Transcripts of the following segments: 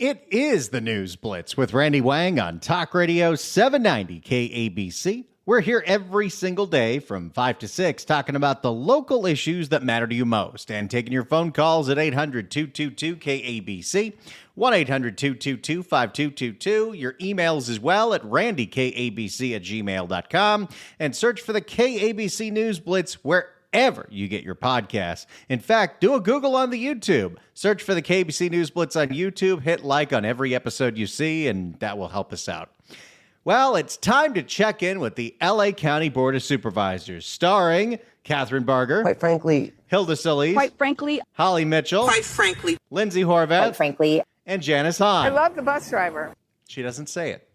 It is the News Blitz with Randy Wang on Talk Radio 790 KABC. We're here every single day from 5 to 6 talking about the local issues that matter to you most and taking your phone calls at 800-222-KABC, 1-800-222-5222, your emails as well at randykabc@gmail.com, and search for the KABC News Blitz wherever you get your podcasts. In fact, do a Google on the YouTube. Search for the KBC News Blitz on YouTube. Hit like on every episode you see, and that will help us out. Well, it's time to check in with the LA County Board of Supervisors, starring Catherine Barger. Quite frankly. Hilda Solis. Quite frankly. Holly Mitchell. Quite frankly. Lindsay Horvath. Quite frankly. And Janice Hahn. I love the bus driver. She doesn't say it.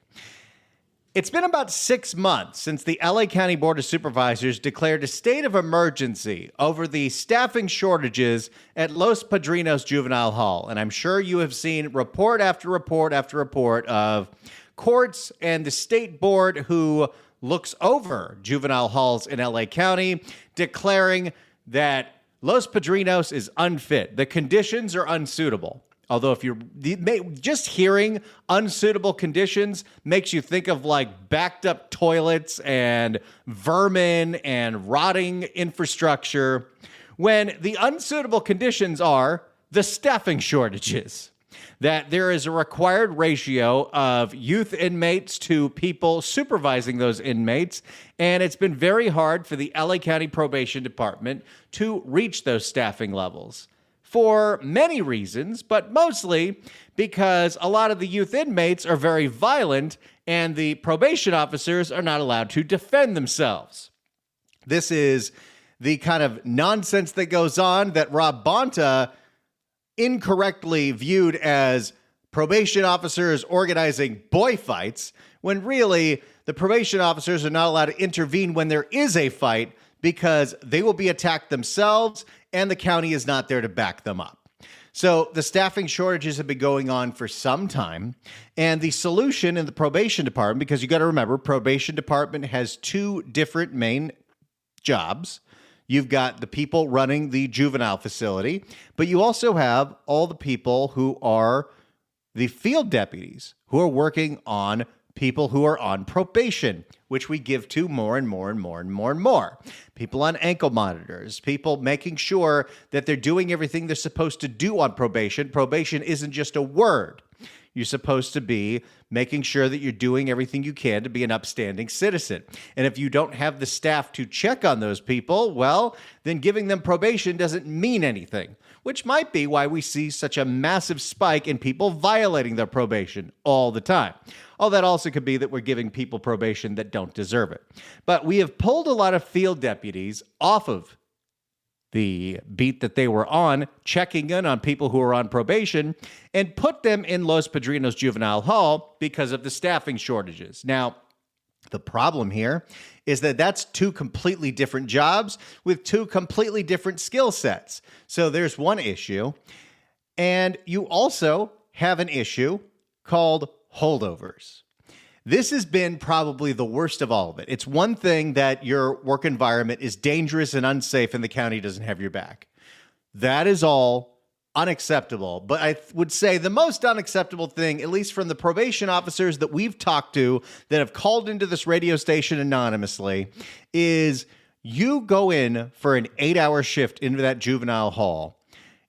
It's been about 6 months since the LA County Board of Supervisors declared a state of emergency over the staffing shortages at Los Padrinos Juvenile Hall. And I'm sure you have seen report after report after report of courts and the state board who looks over juvenile halls in LA County declaring that Los Padrinos is unfit. The conditions are unsuitable. Although if you're just hearing unsuitable conditions makes you think of like backed up toilets and vermin and rotting infrastructure, when the unsuitable conditions are the staffing shortages. That there is a required ratio of youth inmates to people supervising those inmates, and it's been very hard for the LA County Probation Department to reach those staffing levels. For many reasons, but mostly because a lot of the youth inmates are very violent and the probation officers are not allowed to defend themselves. This is the kind of nonsense that goes on that Rob Bonta incorrectly viewed as probation officers organizing boy fights, when really the probation officers are not allowed to intervene when there is a fight because they will be attacked themselves and the county is not there to back them up. So the staffing shortages have been going on for some time, and the solution in the probation department, because you got to remember, probation department has two different main jobs. You've got the people running the juvenile facility, but you also have all the people who are the field deputies who are working on people who are on probation, which we give to more and more and more and more and more. People on ankle monitors, people making sure that they're doing everything they're supposed to do on probation. Probation isn't just a word. You're supposed to be making sure that you're doing everything you can to be an upstanding citizen. And if you don't have the staff to check on those people, well, then giving them probation doesn't mean anything, which might be why we see such a massive spike in people violating their probation all the time. Oh, that also could be that we're giving people probation that don't deserve it. But we have pulled a lot of field deputies off of the beat that they were on, checking in on people who are on probation, and put them in Los Padrinos Juvenile Hall because of the staffing shortages. Now, the problem here is that that's two completely different jobs with two completely different skill sets. So there's one issue. And you also have an issue called holdovers. This has been probably the worst of all of it. It's one thing that your work environment is dangerous and unsafe and the county doesn't have your back. That is all unacceptable. But I would say the most unacceptable thing, at least from the probation officers that we've talked to that have called into this radio station anonymously, is you go in for an 8-hour shift into that juvenile hall.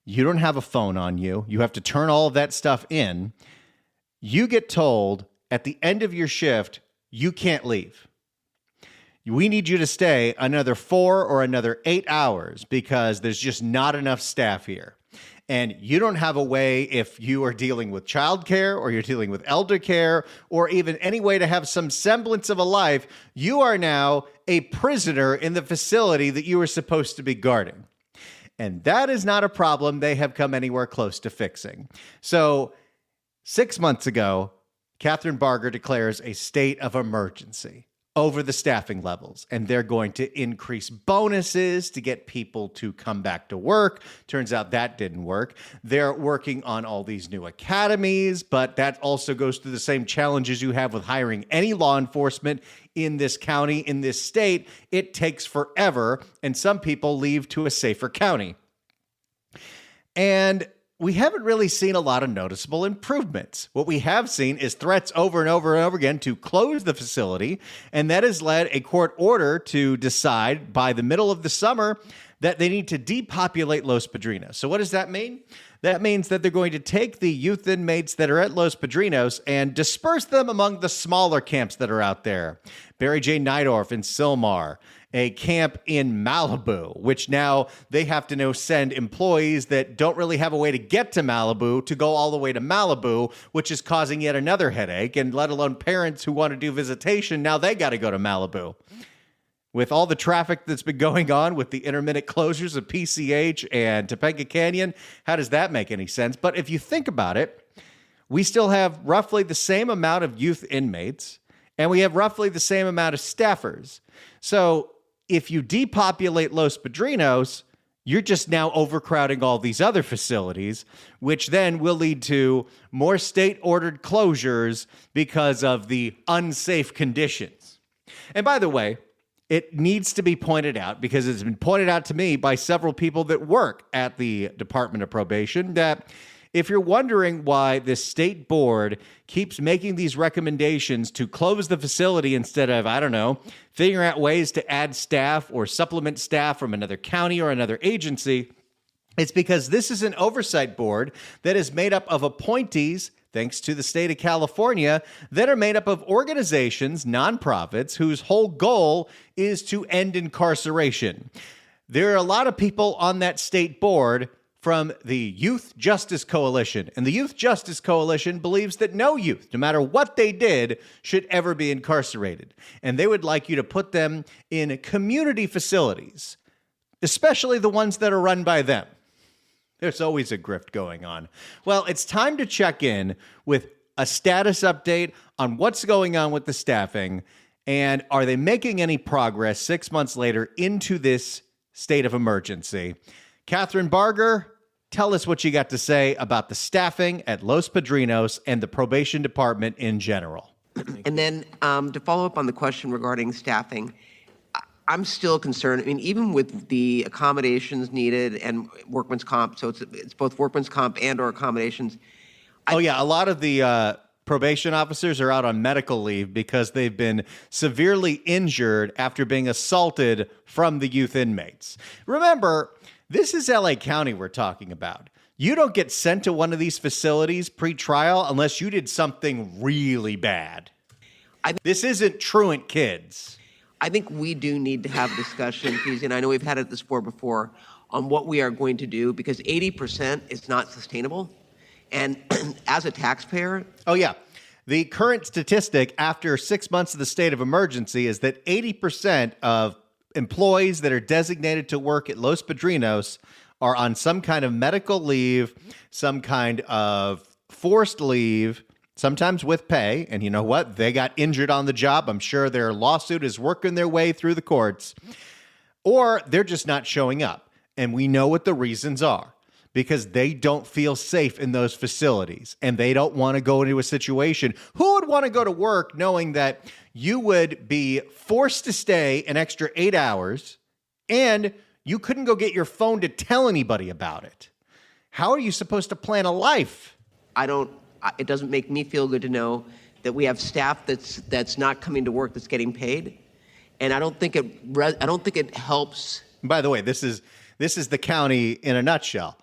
You don't have a phone on you. You have to turn all of that stuff in. You get told at the end of your shift, you can't leave. We need you to stay another 4 or another 8 hours because there's just not enough staff here. And you don't have a way, if you are dealing with childcare or you're dealing with elder care or even any way to have some semblance of a life, you are now a prisoner in the facility that you were supposed to be guarding. And that is not a problem they have come anywhere close to fixing. So 6 months ago, Catherine Barger declares a state of emergency over the staffing levels, and they're going to increase bonuses to get people to come back to work. Turns out that didn't work. They're working on all these new academies, but that also goes through the same challenges you have with hiring any law enforcement in this county, in this state. It takes forever, and some people leave to a safer county. And we haven't really seen a lot of noticeable improvements. What we have seen is threats over and over and over again to close the facility, and that has led a court order to decide by the middle of the summer that they need to depopulate Los Padrinos. So what does that mean? That means that they're going to take the youth inmates that are at Los Padrinos and disperse them among the smaller camps that are out there. Barry J. Nydorf in Sylmar, a camp in Malibu, which now they have to now send employees that don't really have a way to get to Malibu to go all the way to Malibu, which is causing yet another headache. And let alone parents who want to do visitation, now they got to go to Malibu. With all the traffic that's been going on with the intermittent closures of PCH and Topanga Canyon, how does that make any sense? But if you think about it, we still have roughly the same amount of youth inmates, and we have roughly the same amount of staffers. So if you depopulate Los Padrinos, you're just now overcrowding all these other facilities, which then will lead to more state-ordered closures because of the unsafe conditions. And by the way, it needs to be pointed out, because it's been pointed out to me by several people that work at the Department of Probation, that if you're wondering why this state board keeps making these recommendations to close the facility instead of, I don't know, figuring out ways to add staff or supplement staff from another county or another agency, it's because this is an oversight board that is made up of appointees, thanks to the state of California, that are made up of organizations, nonprofits, whose whole goal is to end incarceration. There are a lot of people on that state board from the Youth Justice Coalition, and the Youth Justice Coalition believes that no youth, no matter what they did, should ever be incarcerated. And they would like you to put them in community facilities, especially the ones that are run by them. There's always a grift going on. Well, it's time to check in with a status update on what's going on with the staffing, and are they making any progress 6 months later into this state of emergency. Catherine Barger, tell us what you got to say about the staffing at Los Padrinos and the probation department in general. And then to follow up on the question regarding staffing, I'm still concerned. I mean, even with the accommodations needed and workman's comp, so it's both workman's comp and or accommodations. A lot of the probation officers are out on medical leave because they've been severely injured after being assaulted from the youth inmates. Remember, this is LA County we're talking about. You don't get sent to one of these facilities pre-trial unless you did something really bad. This isn't truant kids. I think we do need to have a discussion, Feezy, and I know we've had it this board before, on what we are going to do, because 80% is not sustainable. And as a taxpayer... Oh, yeah. The current statistic after 6 months of the state of emergency is that 80% of employees that are designated to work at Los Padrinos are on some kind of medical leave, some kind of forced leave, sometimes with pay. And you know what? They got injured on the job. I'm sure their lawsuit is working their way through the courts. Or they're just not showing up. And we know what the reasons are. Because they don't feel safe in those facilities. And they don't want to go into a situation. Who would want to go to work knowing that you would be forced to stay an extra 8 hours and you couldn't go get your phone to tell anybody about it? How are you supposed to plan a life? It doesn't make me feel good to know that we have staff that's not coming to work, that's getting paid, and I don't think it helps. By the way, this is the county in a nutshell.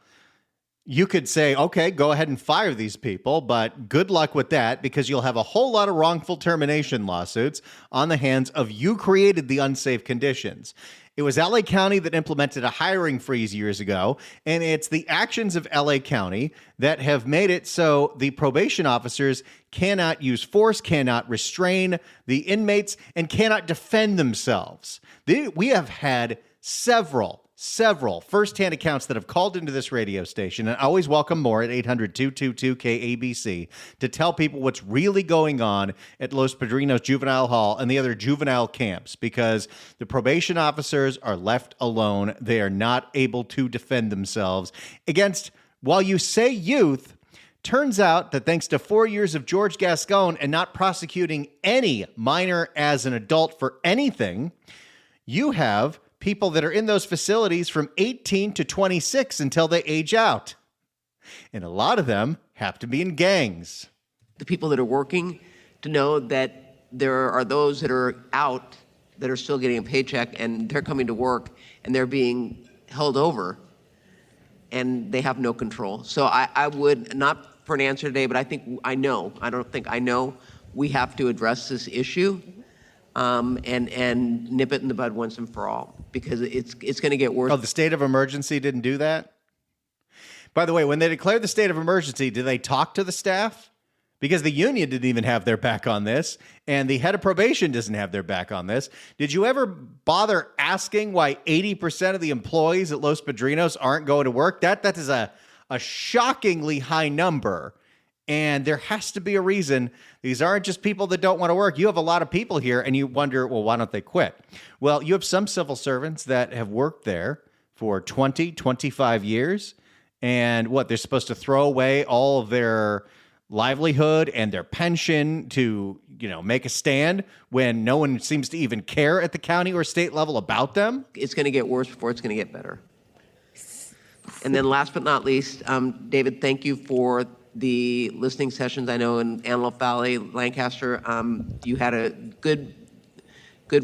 You could say, okay, go ahead and fire these people, but good luck with that, because you'll have a whole lot of wrongful termination lawsuits on the hands of you created the unsafe conditions. It was LA County that implemented a hiring freeze years ago, and it's the actions of LA County that have made it so the probation officers cannot use force, cannot restrain the inmates, and cannot defend themselves. We have had several firsthand accounts that have called into this radio station, and I always welcome more at 800-222-KABC to tell people what's really going on at Los Padrinos Juvenile Hall and the other juvenile camps, because the probation officers are left alone. They are not able to defend themselves against, while you say youth, turns out that thanks to 4 years of George Gascon and not prosecuting any minor as an adult for anything, you have people that are in those facilities from 18 to 26 until they age out. And a lot of them have to be in gangs. The people that are working to know that there are those that are out that are still getting a paycheck and they're coming to work and they're being held over and they have no control. So I would, not for an answer today, but I know we have to address this issue and nip it in the bud once and for all, because it's going to get worse. Oh, the state of emergency didn't do that? By the way, when they declared the state of emergency, did they talk to the staff? Because the union didn't even have their back on this, and the head of probation doesn't have their back on this. Did you ever bother asking why 80% of the employees at Los Padrinos aren't going to work? That is a shockingly high number, and there has to be a reason. These aren't just people that don't want to work. You have a lot of people here, and you wonder, well, why don't they quit? Well, you have some civil servants that have worked there for 20, 25 years, and they're supposed to throw away all of their livelihood and their pension to, make a stand when no one seems to even care at the county or state level about them? It's going to get worse before it's going to get better. And then last but not least, David, thank you for the listening sessions. I know in Antelope Valley, Lancaster, you had a good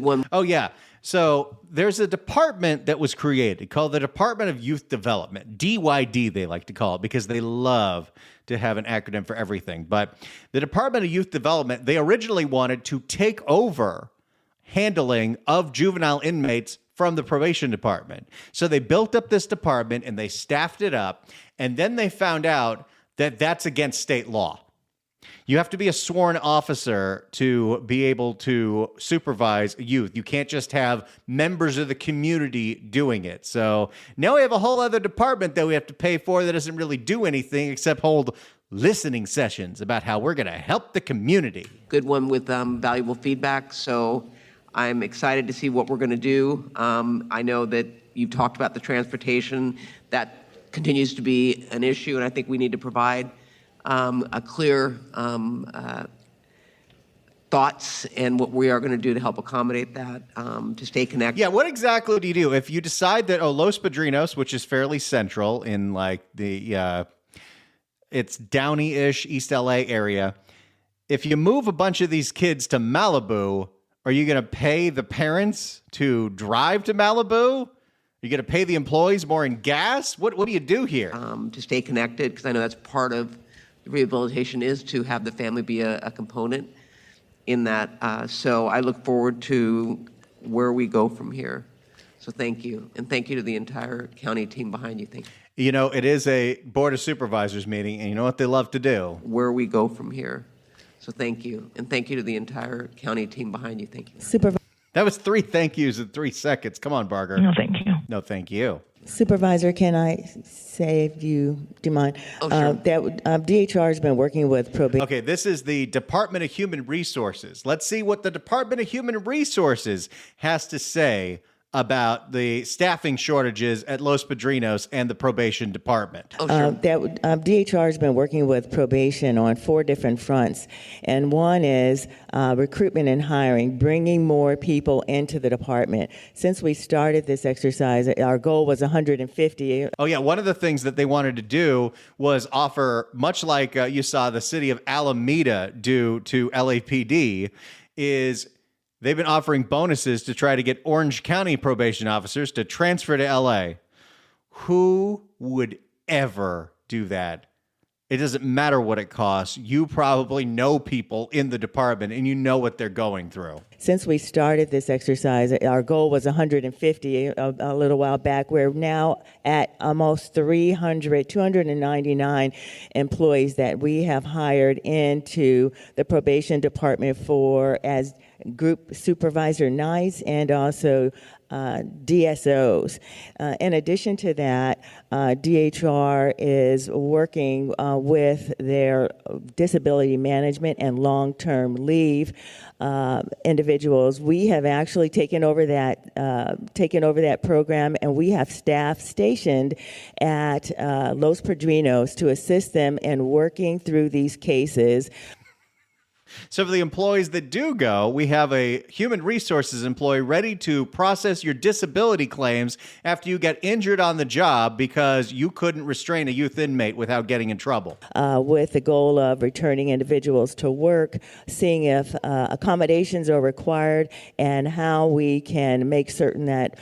one. Oh, yeah. So there's a department that was created called the Department of Youth Development, DYD they like to call it, because they love to have an acronym for everything. But the Department of Youth Development, they originally wanted to take over handling of juvenile inmates from the probation department. So they built up this department and they staffed it up, and then they found out that that's against state law. You have to be a sworn officer to be able to supervise youth. You can't just have members of the community doing it. So now we have a whole other department that we have to pay for that doesn't really do anything except hold listening sessions about how we're going to help the community. Good one with valuable feedback. So I'm excited to see what we're going to do. I know that you've talked about the transportation. That continues to be an issue, and I think we need to provide a clear thoughts and what we are going to do to help accommodate that, to stay connected. Yeah, what exactly do you do if you decide that Los Padrinos, which is fairly central in it's Downey-ish, East LA area, if you move a bunch of these kids to Malibu, are you going to pay the parents to drive to Malibu? Are you going to pay the employees more in gas? What do you do here? To stay connected, because I know that's part of the rehabilitation is to have the family be a component in that. So I look forward to where we go from here. So thank you. And thank you to the entire county team behind you. Thank you. It is a Board of Supervisors meeting, and you know what they love to do? Where we go from here. So thank you. And thank you to the entire county team behind you. Thank you. That was 3 thank yous in 3 seconds. Come on, Barger. No, thank you. No, thank you. Supervisor, can I say, if you do you mind, Oh, sure. that DHR has been working with probation. Okay, this is the Department of Human Resources. Let's see what the Department of Human Resources has to say about the staffing shortages at Los Padrinos and the probation department. Oh, sure. DHR has been working with probation on 4 different fronts, and one is recruitment and hiring, bringing more people into the department. Since we started this exercise, our goal was 150. Oh, yeah. One of the things that they wanted to do was offer, much like you saw the city of Alameda do to LAPD, is they've been offering bonuses to try to get Orange County probation officers to transfer to LA. Who would ever do that? It doesn't matter what it costs. You probably know people in the department and you know what they're going through. Since we started this exercise, our goal was 150 a little while back. We're now at almost 299 employees that we have hired into the probation department as group supervisor nights and also DSOs. In addition to that, DHR is working with their disability management and long-term leave individuals. We have actually taken over that program, and we have staff stationed at Los Padrinos to assist them in working through these cases. So for the employees that do go, we have a human resources employee ready to process your disability claims after you get injured on the job because you couldn't restrain a youth inmate without getting in trouble. With the goal of returning individuals to work, seeing if accommodations are required, and how we can make certain that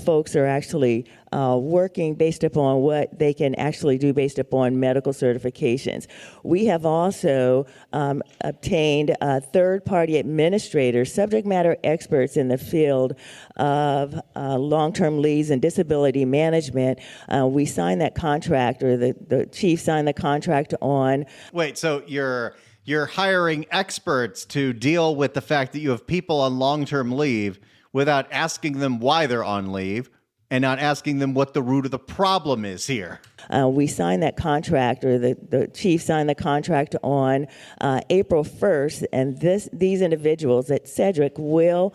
folks are actually working based upon what they can actually do based upon medical certifications. We have also obtained third-party administrators, subject matter experts in the field of long-term leaves and disability management. We signed that contract, or the chief signed the contract on. Wait, so you're hiring experts to deal with the fact that you have people on long-term leave without asking them why they're on leave and not asking them what the root of the problem is here. We signed that contract, or the chief signed the contract on April 1st, and these individuals at Cedric will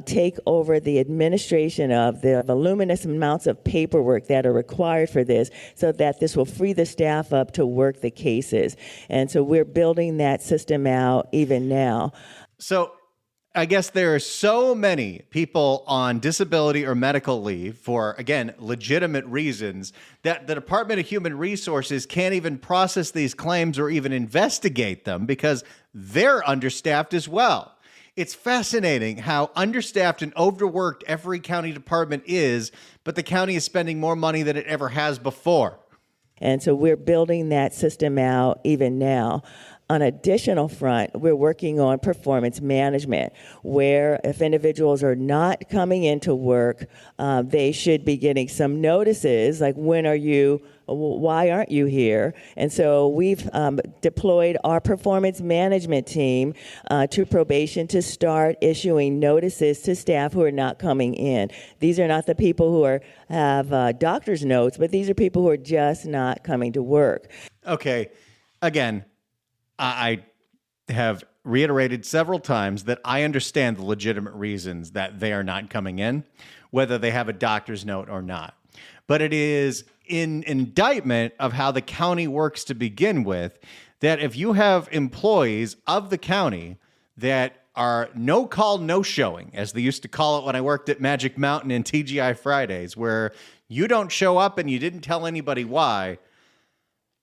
take over the administration of the voluminous amounts of paperwork that are required for this, so that this will free the staff up to work the cases. And so we're building that system out even now. So I guess there are so many people on disability or medical leave for, again, legitimate reasons that the Department of Human Resources can't even process these claims or even investigate them because they're understaffed as well. It's fascinating how understaffed and overworked every county department is, but the county is spending more money than it ever has before. And so we're building that system out even now. On an additional front, we're working on performance management, where if individuals are not coming into work, they should be getting some notices, like why aren't you here? And so we've deployed our performance management team to probation to start issuing notices to staff who are not coming in. These are not the people who have doctor's notes, but these are people who are just not coming to work. Okay, again, I have reiterated several times that I understand the legitimate reasons that they are not coming in, whether they have a doctor's note or not. But it is in indictment of how the county works to begin with, that if you have employees of the county that are no call, no showing, as they used to call it when I worked at Magic Mountain and TGI Fridays, where you don't show up and you didn't tell anybody why,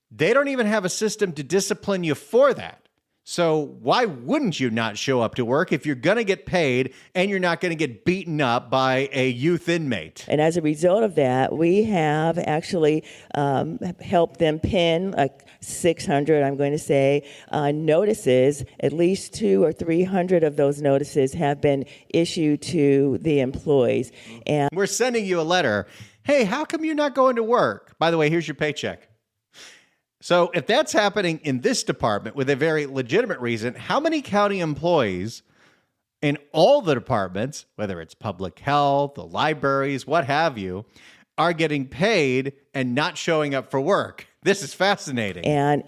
they don't even have a system to discipline you for that. So why wouldn't you not show up to work if you're going to get paid and you're not going to get beaten up by a youth inmate? And as a result of that, we have actually helped them pin 600, I'm going to say, notices. At least 200 or 300 of those notices have been issued to the employees. And we're sending you a letter. Hey, how come you're not going to work? By the way, here's your paycheck. So if that's happening in this department with a very legitimate reason, how many county employees in all the departments, whether it's public health, the libraries, what have you, are getting paid and not showing up for work? This is fascinating. And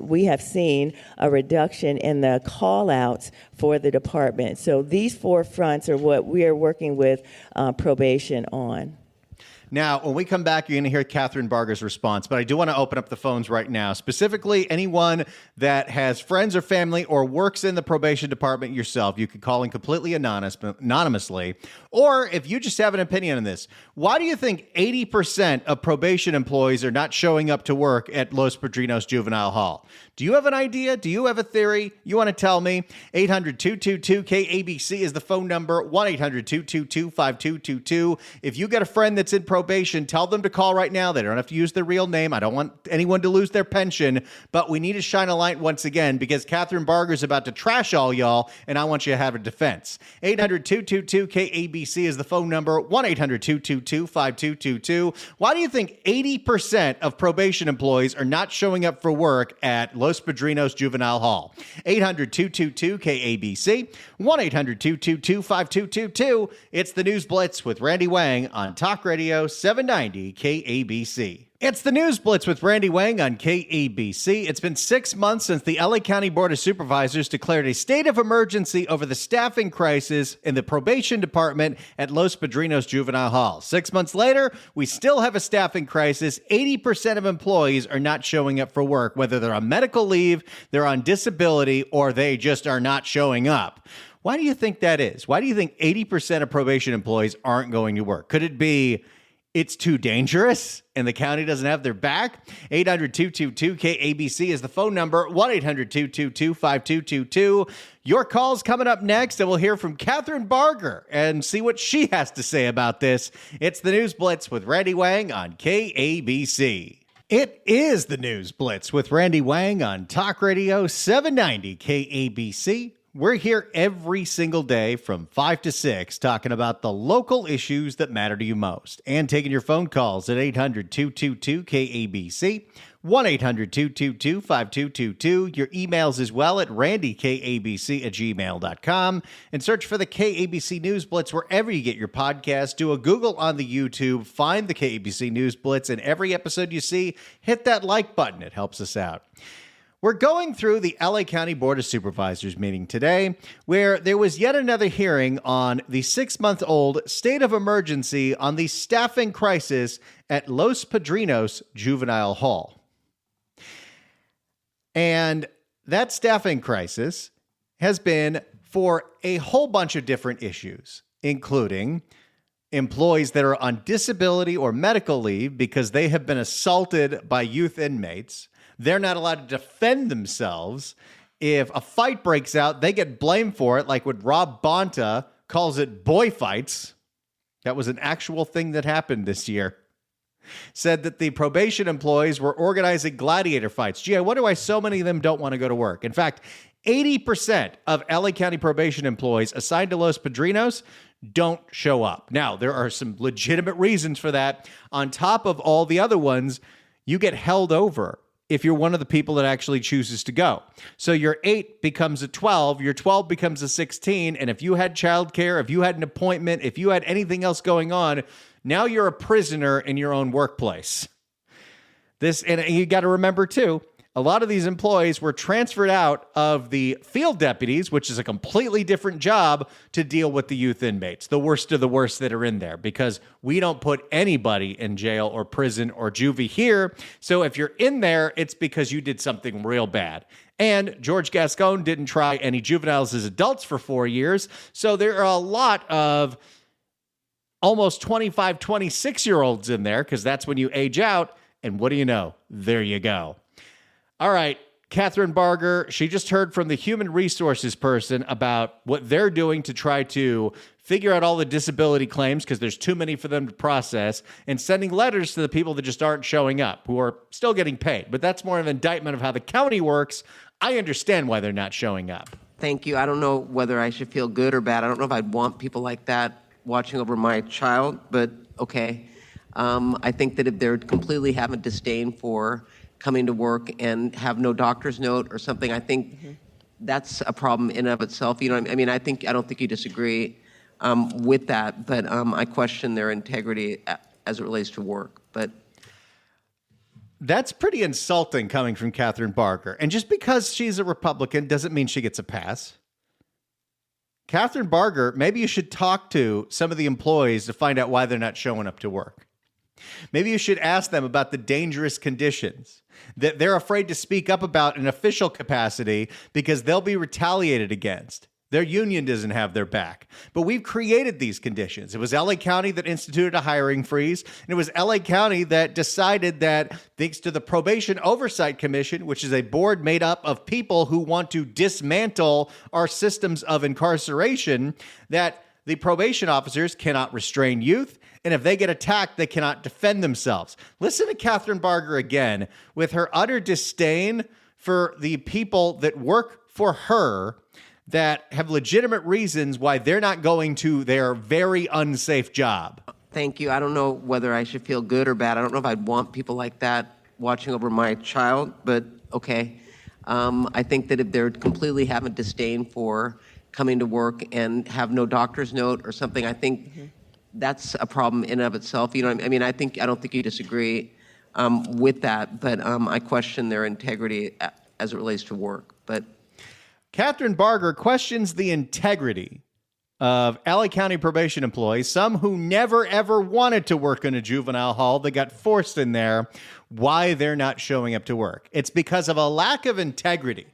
we have seen a reduction in the call outs for the department. So these 4 fronts are what we are working with probation on. Now, when we come back, you're going to hear Catherine Barger's response, but I do want to open up the phones right now. Specifically, anyone that has friends or family or works in the probation department yourself, you could call in completely anonymously. Or if you just have an opinion on this, why do you think 80% of probation employees are not showing up to work at Los Padrinos Juvenile Hall? Do you have an idea? Do you have a theory? You want to tell me? 800-222-KABC is the phone number, 1-800-222-5222. If you get a friend that's in probation, tell them to call right now. They don't have to use their real name. I don't want anyone to lose their pension, but we need to shine a light once again because Catherine Barger's about to trash all y'all, and I want you to have a defense. 800-222-KABC is the phone number, 1-800-222-5222. Why do you think 80% of probation employees are not showing up for work at Los Padrinos Juvenile Hall? 800-222-KABC, 1-800-222-5222. It's the News Blitz with Randy Wang on Talk Radio 790 KABC. It's the News Blitz with Randy Wang on KABC. It's been 6 months since the LA County Board of Supervisors declared a state of emergency over the staffing crisis in the probation department at Los Padrinos Juvenile Hall. 6 months later, we still have a staffing crisis. 80% of employees are not showing up for work, whether they're on medical leave, they're on disability, or they just are not showing up. Why do you think that is? Why do you think 80% of probation employees aren't going to work? Could it be it's too dangerous and the county doesn't have their back? 800-222-KABC is the phone number, 1-800-222-5222. Your call's coming up next, and we'll hear from Catherine Barger and see what she has to say about this. It's the News Blitz with Randy Wang on KABC. It is the News Blitz with Randy Wang on Talk Radio 790 KABC. We're here every single day from 5 to 6 talking about the local issues that matter to you most and taking your phone calls at 800-222-KABC, 1-800-222-5222, your emails as well at randykabc@gmail.com, and search for the KABC News Blitz wherever you get your podcasts. Do a Google on the YouTube, find the KABC News Blitz, and every episode you see, hit that like button. It helps us out. We're going through the LA County Board of Supervisors meeting today, where there was yet another hearing on the 6-month-old state of emergency on the staffing crisis at Los Padrinos Juvenile Hall. And that staffing crisis has been for a whole bunch of different issues, including employees that are on disability or medical leave because they have been assaulted by youth inmates. They're not allowed to defend themselves. If a fight breaks out, they get blamed for it, like what Rob Bonta calls it boy fights. That was an actual thing that happened this year. Said that the probation employees were organizing gladiator fights. Gee, I wonder why so many of them don't want to go to work. In fact, 80% of LA County probation employees assigned to Los Padrinos don't show up. Now, there are some legitimate reasons for that. On top of all the other ones, you get held over if you're one of the people that actually chooses to go. So your 8 becomes a 12, your 12 becomes a 16, and if you had childcare, if you had an appointment, if you had anything else going on, now you're a prisoner in your own workplace. And you got to remember too, a lot of these employees were transferred out of the field deputies, which is a completely different job, to deal with the youth inmates, the worst of the worst that are in there, because we don't put anybody in jail or prison or juvie here. So if you're in there, it's because you did something real bad. And George Gascon didn't try any juveniles as adults for 4 years. So there are a lot of almost 25, 26-year-olds in there, because that's when you age out. And what do you know? There you go. All right, Catherine Barger, she just heard from the human resources person about what they're doing to try to figure out all the disability claims, because there's too many for them to process, and sending letters to the people that just aren't showing up, who are still getting paid. But that's more of an indictment of how the county works. I understand why they're not showing up. Thank you. I don't know whether I should feel good or bad. I don't know if I'd want people like that watching over my child, but okay. I think that if they're completely have a disdain for coming to work and have no doctor's note or something, I think that's a problem in and of itself. You know, I mean, I don't think you disagree with that, but I question their integrity as it relates to work. But that's pretty insulting coming from Catherine Barger. And just because she's a Republican doesn't mean she gets a pass. Catherine Barger, maybe you should talk to some of the employees to find out why they're not showing up to work. Maybe you should ask them about the dangerous conditions that they're afraid to speak up about in official capacity because they'll be retaliated against. Their union doesn't have their back. But we've created these conditions. It was LA County that instituted a hiring freeze, and it was LA County that decided that, thanks to the Probation Oversight Commission, which is a board made up of people who want to dismantle our systems of incarceration, that the probation officers cannot restrain youth, and if they get attacked, they cannot defend themselves. Listen to Catherine Barger again with her utter disdain for the people that work for her that have legitimate reasons why they're not going to their very unsafe job. Thank you. I don't know whether I should feel good or bad. I don't know if I'd want people like that watching over my child, but okay. I think that if they're completely have a disdain for coming to work and have no doctor's note or something, I think that's a problem in and of itself. You know, I mean, I don't think you disagree with that, but I question their integrity as it relates to work. But Catherine Barger questions the integrity of LA County probation employees, some who never, ever wanted to work in a juvenile hall that got forced in there, why they're not showing up to work. It's because of a lack of integrity.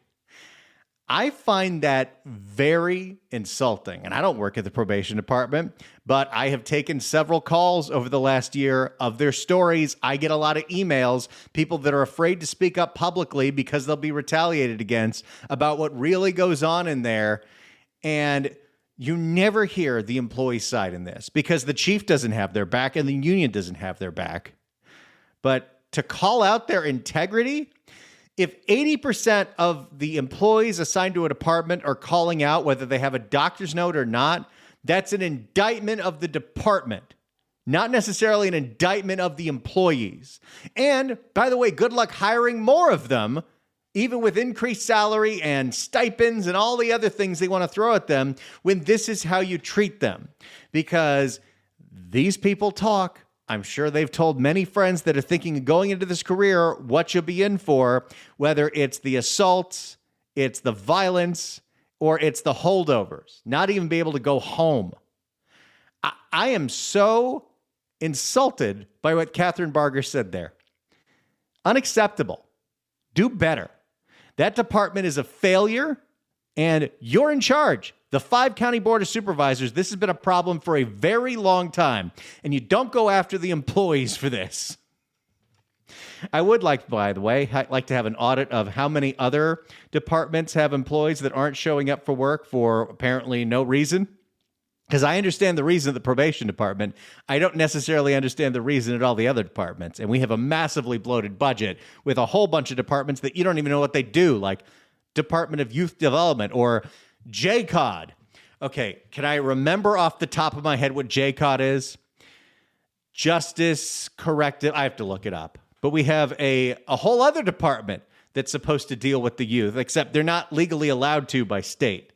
I find that very insulting. And I don't work at the probation department, but I have taken several calls over the last year of their stories. I get a lot of emails, people that are afraid to speak up publicly because they'll be retaliated against about what really goes on in there. And you never hear the employee side in this because the chief doesn't have their back and the union doesn't have their back. But to call out their integrity, if 80% of the employees assigned to a department are calling out whether they have a doctor's note or not, that's an indictment of the department, not necessarily an indictment of the employees. And by the way, good luck hiring more of them, even with increased salary and stipends and all the other things they want to throw at them, when this is how you treat them. Because these people talk. I'm sure they've told many friends that are thinking of going into this career what you'll be in for, whether it's the assaults, it's the violence, or it's the holdovers, not even be able to go home. I am so insulted by what Catherine Barger said there. Unacceptable. Do better. That department is a failure, and you're in charge. The 5 County Board of Supervisors, this has been a problem for a very long time, and you don't go after the employees for this. I would like, by the way, to have an audit of how many other departments have employees that aren't showing up for work for apparently no reason. Because I understand the reason at the probation department. I don't necessarily understand the reason at all the other departments. And we have a massively bloated budget with a whole bunch of departments that you don't even know what they do, like Department of Youth Development or JCOD. Okay, can I remember off the top of my head what JCOD is? Justice Corrective. I have to look it up. But we have a whole other department that's supposed to deal with the youth, except they're not legally allowed to by state.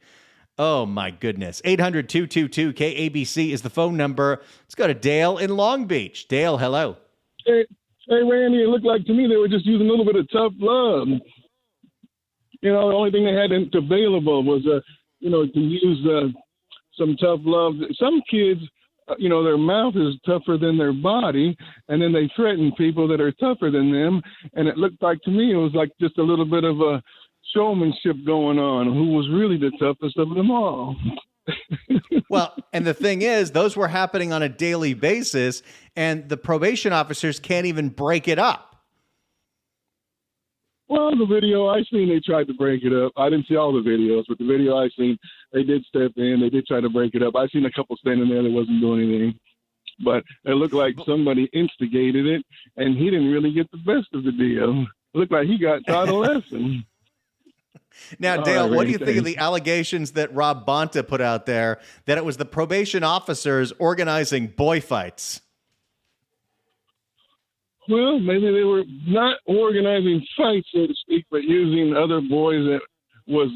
Oh, my goodness. 800-222-KABC is the phone number. Let's go to Dale in Long Beach. Dale, hello. Hey, Randy, it looked like to me they were just using a little bit of tough love. You know, the only thing they had available was, to use some tough love. Some kids, their mouth is tougher than their body, and then they threaten people that are tougher than them. And it looked like to me it was like just a little bit of a showmanship going on, who was really the toughest of them all. Well, and the thing is, those were happening on a daily basis, and the probation officers can't even break it up. Well, the video I seen, they tried to break it up. I didn't see all the videos, but the video I seen, they did step in. They did try to break it up. I seen a couple standing there that wasn't doing anything. But it looked like somebody instigated it, and he didn't really get the best of the deal. It looked like he got taught a lesson. Now, Dale, what do you think of the allegations that Rob Bonta put out there that it was the probation officers organizing boy fights? Well, maybe they were not organizing fights, so to speak, but using other boys that was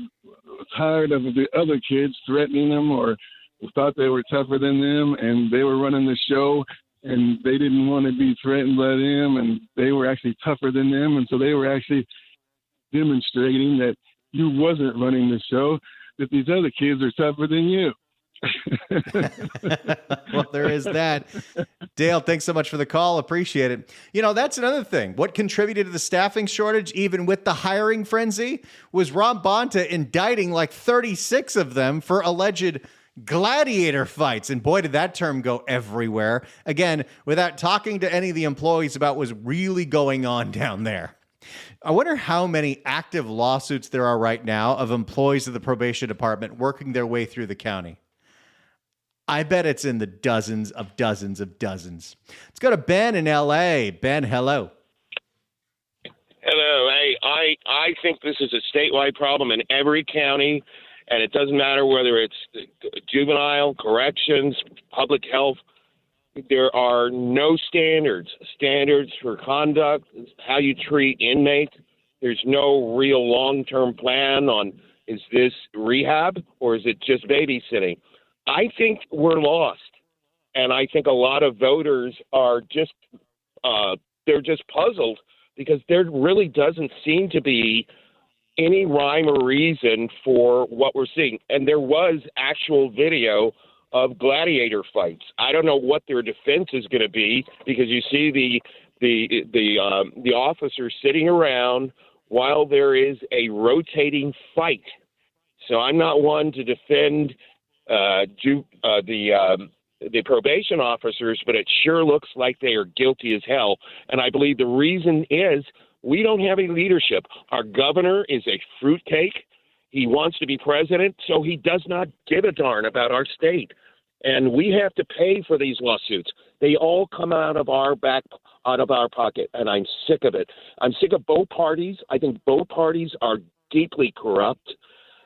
tired of the other kids threatening them or thought they were tougher than them, and they were running the show, and they didn't want to be threatened by them, and they were actually tougher than them, and so they were actually demonstrating that you wasn't running the show, that these other kids are tougher than you. Well, there is that. Dale, thanks so much for the call. Appreciate it. That's another thing. What contributed to the staffing shortage, even with the hiring frenzy, was Rob Bonta indicting like 36 of them for alleged gladiator fights. And boy, did that term go everywhere. Again, without talking to any of the employees about what's really going on down there. I wonder how many active lawsuits there are right now of employees of the probation department working their way through the county. I bet it's in the dozens of dozens of dozens. Let's go to Ben in L.A. Ben, hello. Hello. Hey, I think this is a statewide problem in every county, and it doesn't matter whether it's juvenile, corrections, public health. There are no standards for conduct, how you treat inmates. There's no real long-term plan on, is this rehab or is it just babysitting? I think we're lost. And I think a lot of voters are just they're just puzzled because there really doesn't seem to be any rhyme or reason for what we're seeing. And there was actual video of gladiator fights. I don't know what their defense is going to be, because you see the officers sitting around while there is a rotating fight. So I'm not one to defend the probation officers, but it sure looks like they are guilty as hell. And I believe the reason is we don't have any leadership. Our governor is a fruitcake. He wants to be president, so he does not give a darn about our state. And we have to pay for these lawsuits. They all come out of our pocket, and I'm sick of it. I'm sick of both parties. I think both parties are deeply corrupt.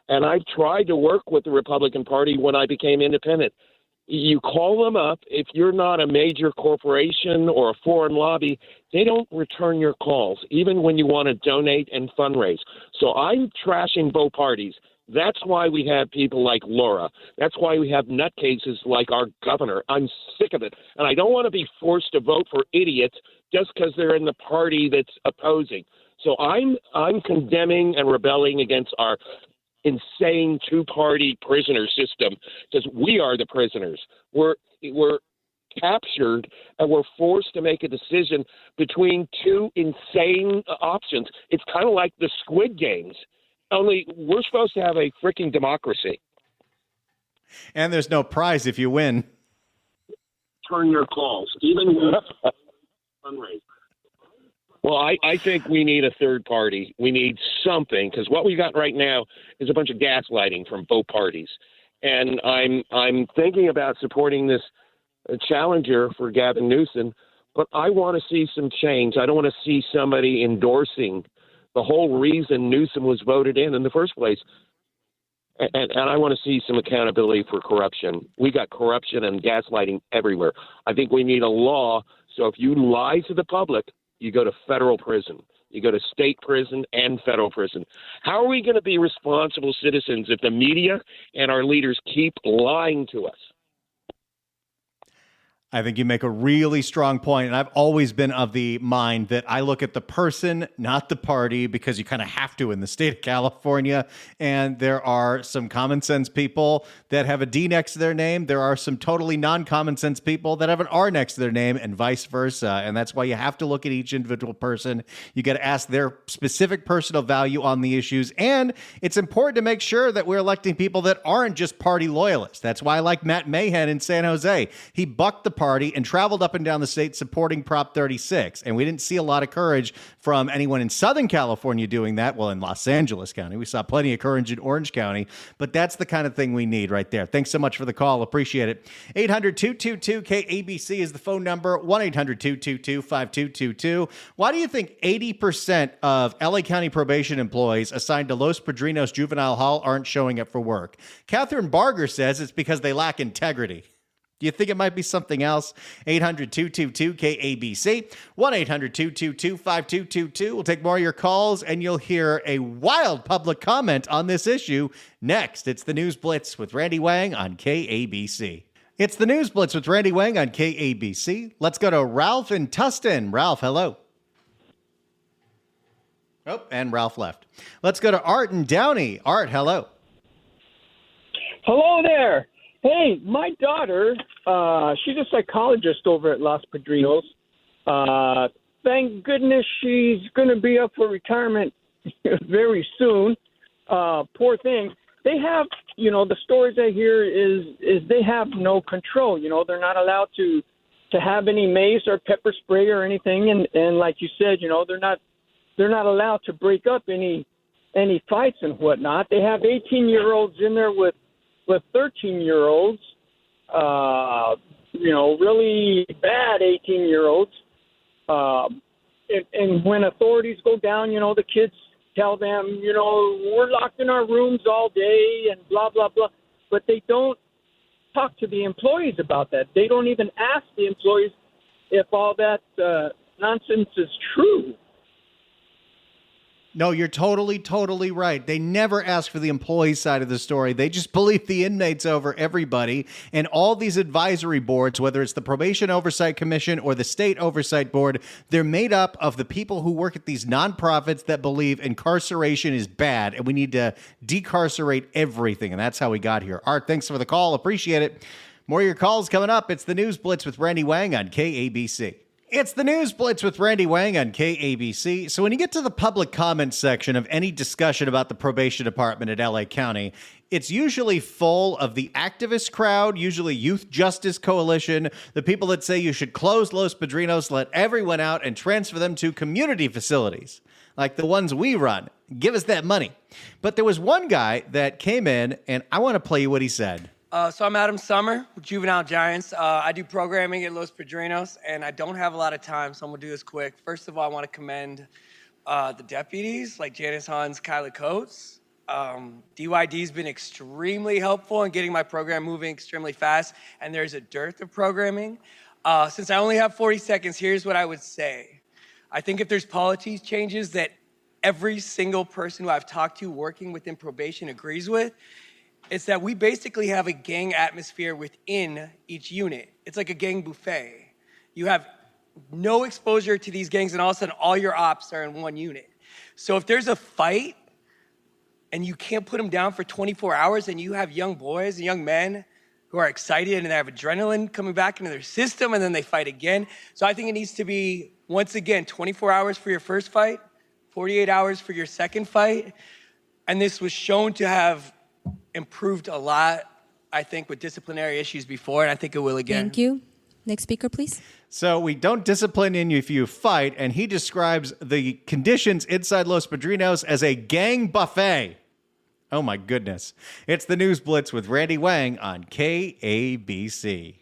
And I've tried to work with the Republican Party when I became independent. You call them up. If you're not a major corporation or a foreign lobby, they don't return your calls, even when you want to donate and fundraise. So I'm trashing both parties. That's why we have people like Laura. That's why we have nutcases like our governor. I'm sick of it. And I don't want to be forced to vote for idiots just because they're in the party that's opposing. So I'm condemning and rebelling against our insane two-party prisoner system, because we are the prisoners. We're captured, and we're forced to make a decision between two insane options. It's kind of like the Squid Games, only we're supposed to have a freaking democracy. And there's no prize if you win. Turn your calls, even with fundraise. Well, I think we need a third party. We need something, because what we got right now is a bunch of gaslighting from both parties. And I'm thinking about supporting this challenger for Gavin Newsom, but I want to see some change. I don't want to see somebody endorsing the whole reason Newsom was voted in the first place. And I want to see some accountability for corruption. We got corruption and gaslighting everywhere. I think we need a law, so if you lie to the public, you go to federal prison. You go to state prison and federal prison. How are we going to be responsible citizens if the media and our leaders keep lying to us? I think you make a really strong point, and I've always been of the mind that I look at the person, not the party, because you kind of have to in the state of California. And there are some common sense people that have a D next to their name. There are some totally non-common sense people that have an R next to their name, and vice versa. And that's why you have to look at each individual person. You got to ask their specific personal value on the issues. And it's important to make sure that we're electing people that aren't just party loyalists. That's why I like Matt Mahan in San Jose. He bucked the party and traveled up and down the state supporting Prop 36. And we didn't see a lot of courage from anyone in Southern California doing that. Well, in Los Angeles County, we saw plenty of courage in Orange County, but that's the kind of thing we need right there. Thanks so much for the call. Appreciate it. 800-222-KABC is the phone number. 1-800-222-5222. Why do you think 80% of LA County probation employees assigned to Los Padrinos Juvenile Hall aren't showing up for work? Catherine Barger says it's because they lack integrity. Do you think it might be something else? 800-222-KABC, 1-800-222-5222. We'll take more of your calls, and you'll hear a wild public comment on this issue next. It's the News Blitz with Randy Wang on KABC. It's the News Blitz with Randy Wang on KABC. Let's go to Ralph in Tustin. Ralph, hello. Oh, and Ralph left. Let's go to Art in Downey. Art, hello. Hello there. Hey, my daughter, she's a psychologist over at Los Padrinos. Thank goodness she's going to be up for retirement very soon. Poor thing. They have, the stories I hear is they have no control. They're not allowed to have any mace or pepper spray or anything. And like you said, they're not allowed to break up any fights and whatnot. They have 18-year-olds in there with 13-year-olds, really bad 18-year-olds. And when authorities go down, the kids tell them, we're locked in our rooms all day and blah, blah, blah. But they don't talk to the employees about that. They don't even ask the employees if all that nonsense is true. No, you're totally right. They never ask for the employee side of the story. They just believe the inmates over everybody. And all these advisory boards, whether it's the Probation Oversight Commission or the State Oversight Board, they're made up of the people who work at these nonprofits that believe incarceration is bad and we need to decarcerate everything. And that's how we got here. Art, thanks for the call. Appreciate it. More of your calls coming up. It's the News Blitz with Randy Wang on KABC. It's the News Blitz with Randy Wang on KABC. So when you get to the public comment section of any discussion about the probation department at LA County, it's usually full of the activist crowd, usually Youth Justice Coalition, the people that say you should close Los Padrinos, let everyone out, and transfer them to community facilities, like the ones we run. Give us that money. But there was one guy that came in, and I want to play you what he said. So I'm Adam Summer with Juvenile Giants. I do programming at Los Padrinos, and I don't have a lot of time, so I'm going to do this quick. First of all, I want to commend the deputies like Janice Hans, Kyla Coates. DYD's been extremely helpful in getting my program moving extremely fast, and there's a dearth of programming. Since I only have 40 seconds, here's what I would say. I think if there's policy changes that every single person who I've talked to working within probation agrees with, it's that we basically have a gang atmosphere within each unit. It's like a gang buffet. You have no exposure to these gangs, and all of a sudden, all your ops are in one unit. So if there's a fight, and you can't put them down for 24 hours, and you have young boys and young men who are excited, and they have adrenaline coming back into their system, and then they fight again. So I think it needs to be, once again, 24 hours for your first fight, 48 hours for your second fight. And this was shown to have improved a lot, I think, with disciplinary issues before, and I think it will again. Thank you. Next speaker, please. So we don't discipline in you if you fight, and he describes the conditions inside Los Padrinos as a gang buffet. Oh, my goodness. It's the News Blitz with Randy Wang on KABC.